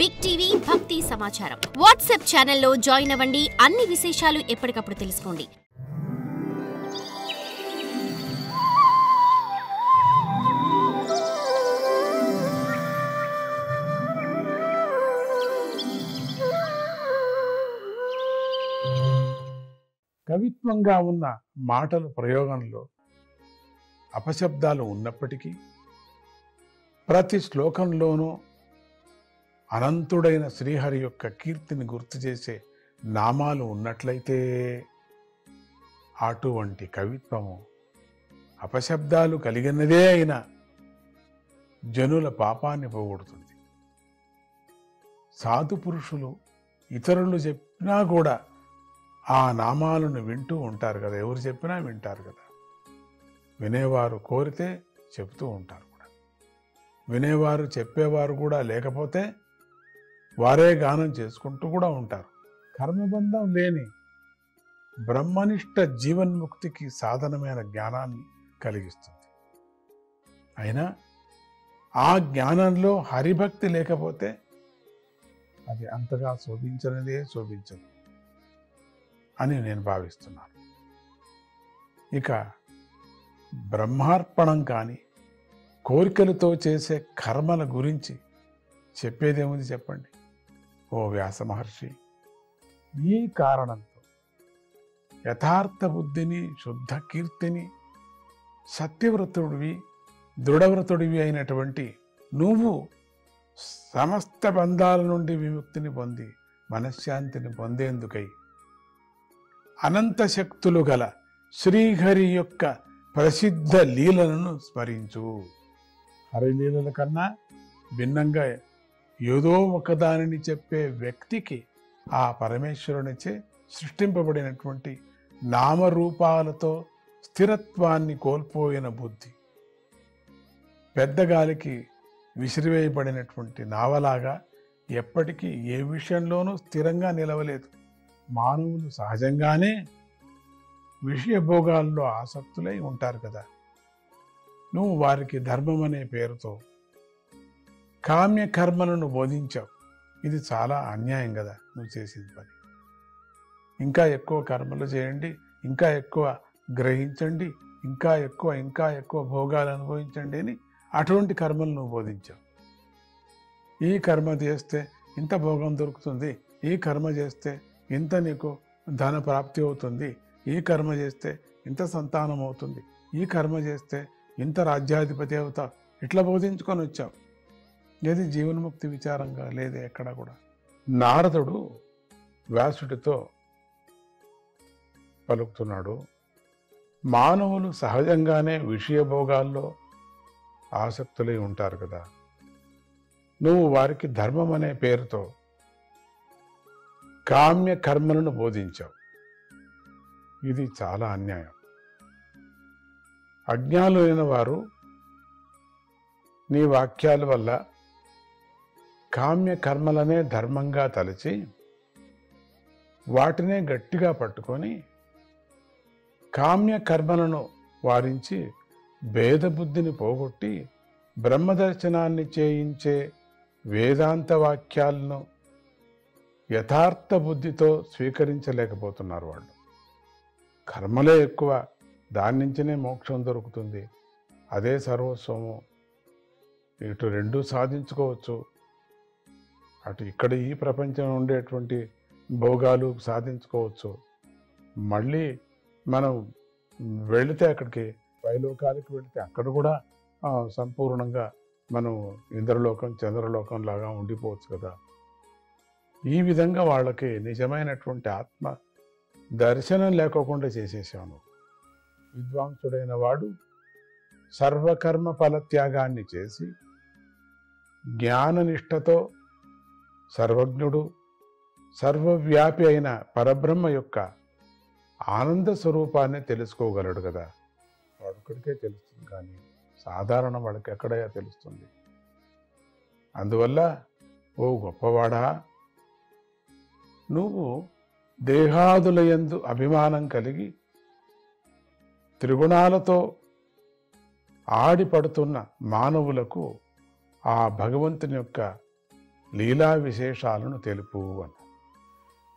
Big TV భక్తి సమాచారం WhatsApp ఛానల్లో జాయిన్ అవ్వండి. అన్ని విశేషాలు ఎప్పటికప్పుడు తెలుసుకోండి. కవిత్వంగా ఉన్న మాటల ప్రయోగంలో అపశబ్దాలు ఉన్నప్పటికీ ప్రతి శ్లోకంలోనూ అనంతుడైన శ్రీహరి యొక్క కీర్తిని గుర్తు చేసే నామాలు ఉన్నట్లయితే అటువంటి కవిత్వము అపశబ్దాలు కలిగినదే అయిన జనుల పాపాన్ని పోగొడుతుంది. సాధు పురుషులు ఇతరులు చెప్పినా కూడా ఆ నామాలను వింటూ ఉంటారు కదా, ఎవరు చెప్పినా వింటారు కదా. వినేవారు కోరితే చెప్తూ ఉంటారు కూడా, వినేవారు చెప్పేవారు కూడా లేకపోతే వారే గానం చేసుకుంటూ కూడా ఉంటారు. కర్మబంధం లేని బ్రహ్మనిష్ట జీవన్ముక్తికి సాధనమైన జ్ఞానాన్ని కలిగిస్తుంది. అయినా ఆ జ్ఞానంలో హరిభక్తి లేకపోతే అది అంతగా శోభించనిదే శోభించదు అని నేను భావిస్తున్నాను. ఇక బ్రహ్మార్పణం కానీ కోరికలతో చేసే కర్మల గురించి చెప్పేదేముంది చెప్పండి ఓ వ్యాస మహర్షి. ఈ కారణంతో యథార్థ బుద్ధిని, శుద్ధ కీర్తిని, సత్యవ్రతుడివి, దృఢవ్రతుడివి అయినటువంటి నువ్వు సమస్త బంధాల నుండి విముక్తిని పొంది మనశ్శాంతిని పొందేందుకై అనంత శక్తులు గల శ్రీహరి యొక్క ప్రసిద్ధ లీలలను స్మరించు. హరిలీలల కన్నా భిన్నంగా ఏదో ఒకదానిని చెప్పే వ్యక్తికి ఆ పరమేశ్వరునిచే సృష్టింపబడినటువంటి నామరూపాలతో స్థిరత్వాన్ని కోల్పోయిన బుద్ధి పెద్దగాలికి విసిరివేయబడినటువంటి నావలాగా ఎప్పటికీ ఏ విషయంలోనూ స్థిరంగా నిలవలేదు. మానవులు సహజంగానే విషయభోగాల్లో ఆసక్తులై ఉంటారు కదా. నువ్వు వారికి ధర్మం అనే పేరుతో కామ్యకర్మలను బోధించావు. ఇది చాలా అన్యాయం కదా నువ్వు చేసిన పని. ఇంకా ఎక్కువ కర్మలు చేయండి, ఇంకా ఎక్కువ గ్రహించండి, ఇంకా ఎక్కువ భోగాలు అనుభవించండి అని అటువంటి కర్మలు నువ్వు బోధించావు. ఈ కర్మ చేస్తే ఇంత భోగం దొరుకుతుంది, ఈ కర్మ చేస్తే ఇంత నీకు ధన ప్రాప్తి అవుతుంది, ఈ కర్మ చేస్తే ఇంత సంతానం అవుతుంది, ఈ కర్మ చేస్తే ఇంత రాజ్యాధిపతి అవుతావు, ఇట్లా బోధించుకొని వచ్చావు. ఇది జీవన్ముక్తి విచారంగా లేదే ఎక్కడ కూడా. నారదుడు వ్యాసుడితో పలుకుతున్నాడు, మానవులు సహజంగానే విషయభోగాల్లో ఆసక్తులై ఉంటారు కదా. నువ్వు వారికి ధర్మం అనే పేరుతో కామ్య కర్మలను బోధించావు. ఇది చాలా అన్యాయం. అజ్ఞానులైన వారు నీ వాక్యాల వల్ల కామ్య కర్మలనే ధర్మంగా తలచి వాటినే గట్టిగా పట్టుకొని కామ్య కర్మలను వారించి భేదబుద్ధిని పోగొట్టి బ్రహ్మదర్శనాన్ని చేయించే వేదాంత వాక్యాలను యథార్థ బుద్ధితో స్వీకరించలేకపోతున్నారు వాళ్ళు. కర్మలే ఎక్కువ, దాని నుంచినే మోక్షం దొరుకుతుంది, అదే సర్వస్వము, ఇటు రెండూ సాధించుకోవచ్చు, అటు ఇక్కడ ఈ ప్రపంచం ఉండేటువంటి భోగాలు సాధించుకోవచ్చు. మళ్ళీ మనం వెళితే అక్కడికి పైలోకాలకి వెళితే అక్కడ కూడా సంపూర్ణంగా మనం ఇంద్రలోకం చంద్రలోకం లాగా ఉండిపోవచ్చు కదా. ఈ విధంగా వాళ్ళకి నిజమైనటువంటి ఆత్మ దర్శనం లేకోకుండా చేసేసాను. విద్వాంసుడైన వాడు సర్వకర్మ ఫలత్యాగాన్ని చేసి జ్ఞాననిష్టతో సర్వజ్ఞుడు, సర్వవ్యాపి అయిన పరబ్రహ్మ యొక్క ఆనంద స్వరూపాన్ని తెలుసుకోగలడు కదా. వాడుక్కడికే తెలుస్తుంది, కానీ సాధారణ వాడికి ఎక్కడయా తెలుస్తుంది. అందువల్ల ఓ గొప్పవాడా, నువ్వు దేహాదులయందు అభిమానం కలిగి త్రిగుణాలతో ఆడిపడుతున్న మానవులకు ఆ భగవంతుని యొక్క లీలా విశేషాలను తెలుపు అన్న.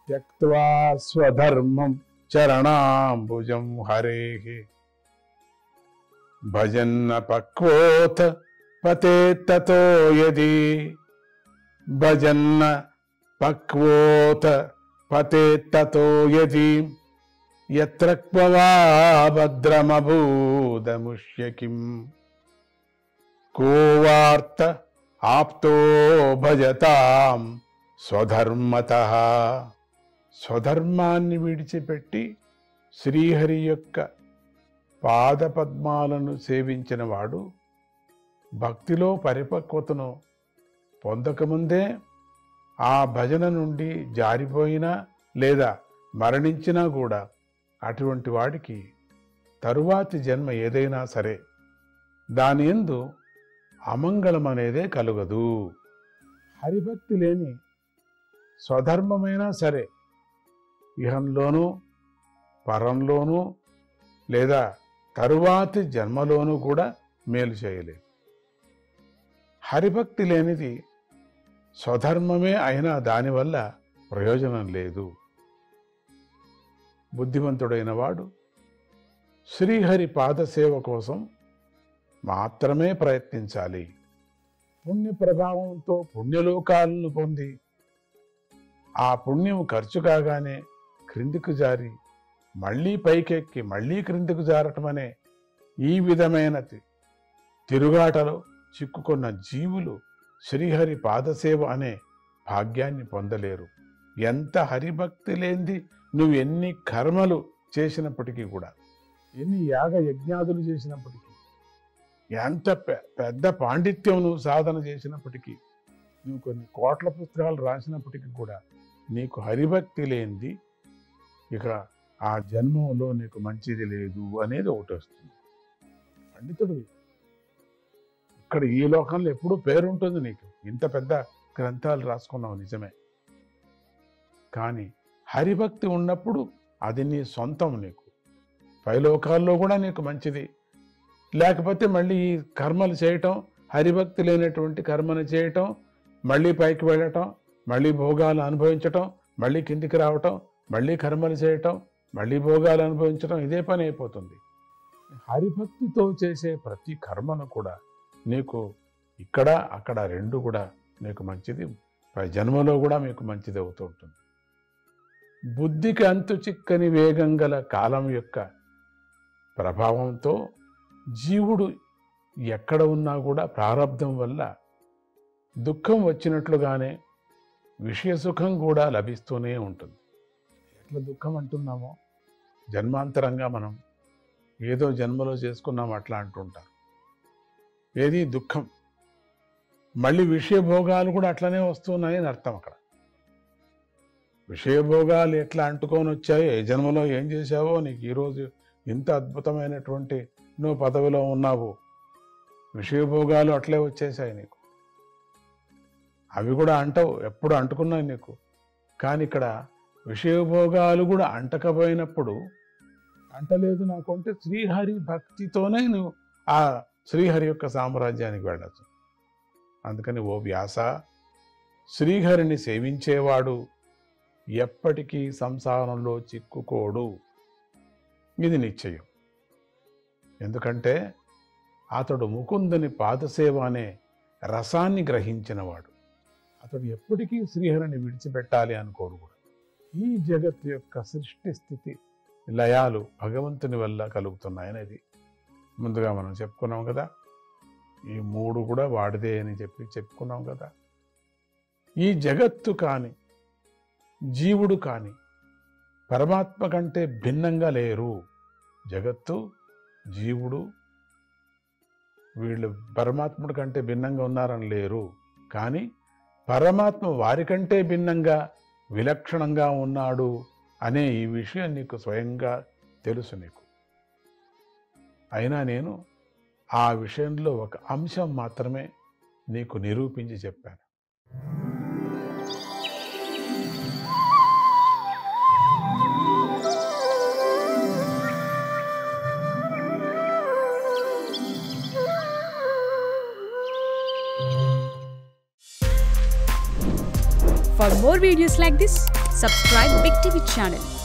త్యక్త్వా స్వధర్మం చరణాంబుజం హరేహి భజన్న పక్వోత పతేత్తతో యది భజన్న పక్వోత పతేత్తతో యది యత్ర క్వవా భద్రమభూదముష్యకిం కోవార్త ఆప్తో భజతాం స్వధర్మతః. స్వధర్మాన్ని విడిచిపెట్టి శ్రీహరి యొక్క పాదపద్మాలను సేవించిన వాడు భక్తిలో పరిపక్వతను పొందకముందే ఆ భజన నుండి జారిపోయినా లేదా మరణించినా కూడా అటువంటి వాడికి తరువాతి జన్మ ఏదైనా సరే దాని యందు అమంగళం అనేదే కలుగదు. హరిభక్తి లేని స్వధర్మమైనా సరే ఇహంలోనూ పరంలోనూ లేదా తరువాతి జన్మలోనూ కూడా మేలు చేయలేదు. హరిభక్తి లేనిది స్వధర్మమే అయినా దానివల్ల ప్రయోజనం లేదు. బుద్ధిమంతుడైన వాడు శ్రీహరి పాదసేవ కోసం మాత్రమే ప్రయత్నించాలి. పుణ్య ప్రభావంతో పుణ్యలోకాలను పొంది ఆ పుణ్యం ఖర్చు కాగానే క్రిందికి జారి మళ్ళీ పైకెక్కి మళ్ళీ క్రిందికి జారటం అనే ఈ విధమైన తిరుగాటలో చిక్కుకున్న జీవులు శ్రీహరి పాదసేవ అనే భాగ్యాన్ని పొందలేరు. ఎంత హరిభక్తి లేనిది నువ్వు ఎన్ని కర్మలు చేసినప్పటికీ కూడా, ఎన్ని యాగ యజ్ఞాదులు చేసినప్పటికీ, ఎంత పెద్ద పాండిత్యం నువ్వు సాధన చేసినప్పటికీ, నువ్వు కొన్ని కోట్ల పుస్తకాలు రాసినప్పటికీ కూడా నీకు హరిభక్తి లేనిది ఇక ఆ జన్మంలో నీకు మంచిది లేదు అనేది ఒకటి వస్తుంది. పండితుడు ఇక్కడ ఈ లోకంలో ఎప్పుడూ పేరుంటుంది నీకు, ఇంత పెద్ద గ్రంథాలు రాసుకున్నావు నిజమే, కానీ హరిభక్తి ఉన్నప్పుడు అది నీ సొంతం. నీకు పైలోకాల్లో కూడా నీకు మంచిది. లేకపోతే మళ్ళీ ఈ కర్మలు చేయటం, హరిభక్తి లేనటువంటి కర్మను చేయటం, మళ్ళీ పైకి వెళ్ళటం, మళ్ళీ భోగాలు అనుభవించటం, మళ్ళీ కిందికి రావటం, మళ్ళీ కర్మలు చేయటం, మళ్ళీ భోగాలు అనుభవించటం, ఇదే పని అయిపోతుంది. హరిభక్తితో చేసే ప్రతి కర్మను కూడా నీకు ఇక్కడ అక్కడ రెండు కూడా నీకు మంచిది, పై జన్మలో కూడా మీకు మంచిది అవుతూ ఉంటుంది. బుద్ధికి అంతు చిక్కని వేగం గల కాలం యొక్క ప్రభావంతో జీవుడు ఎక్కడ ఉన్నా కూడా ప్రారబ్ధం వల్ల దుఃఖం వచ్చినట్లుగానే విషయ సుఖం కూడా లభిస్తూనే ఉంటుంది. ఎట్లా దుఃఖం అంటున్నామో జన్మాంతరంగా మనం ఏదో జన్మలో చేసుకున్నాం అట్లా అంటుంటారు. ఏది దుఃఖం, మళ్ళీ విషయభోగాలు కూడా అట్లనే వస్తున్నాయని అర్థం. అక్కడ విషయభోగాలు ఎట్లా అంటుకొని వచ్చాయో, ఏ జన్మలో ఏం చేశావో, నీకు ఈరోజు ఇంత అద్భుతమైనటువంటి నువ్వు పదవిలో ఉన్నావు, విషయభోగాలు అట్లే వచ్చేసాయి నీకు. అవి కూడా అంటవు, ఎప్పుడు అంటుకున్నాయి నీకు. కానీ ఇక్కడ విషయభోగాలు కూడా అంటకపోయినప్పుడు, అంటలేదు నాకు అంటే శ్రీహరి భక్తితోనే నువ్వు ఆ శ్రీహరి యొక్క సామ్రాజ్యానికి వెళ్ళచ్చు. అందుకని ఓ వ్యాస, శ్రీహరిని సేవించేవాడు ఎప్పటికీ సంసారంలో చిక్కుకోడు, ఇది నిశ్చయం. ఎందుకంటే అతడు ముకుందుని పాదసేవ అనే రసాన్ని గ్రహించినవాడు. అతడు ఎప్పటికీ శ్రీహరిని విడిచిపెట్టాలి అనుకోడు కూడా. ఈ జగత్తు యొక్క సృష్టి స్థితి లయాలు భగవంతుని వల్ల కలుగుతున్నాయనేది ముందుగా మనం చెప్పుకున్నాం కదా. ఈ మూడు కూడా వాడిదే అని చెప్పుకున్నాం కదా. ఈ జగత్తు కానీ జీవుడు కానీ పరమాత్మ కంటే భిన్నంగా లేరు. జగత్తు, జీవుడు వీళ్ళు పరమాత్ముడి కంటే భిన్నంగా ఉన్నారని లేరు. కానీ పరమాత్మ వారికంటే భిన్నంగా విలక్షణంగా ఉన్నాడు అనే ఈ విషయం నీకు స్వయంగా తెలుసు నీకు. అయినా నేను ఆ విషయంలో ఒక అంశం మాత్రమే నీకు నిరూపించి చెప్పాను. For more videos like this, subscribe Big TV channel.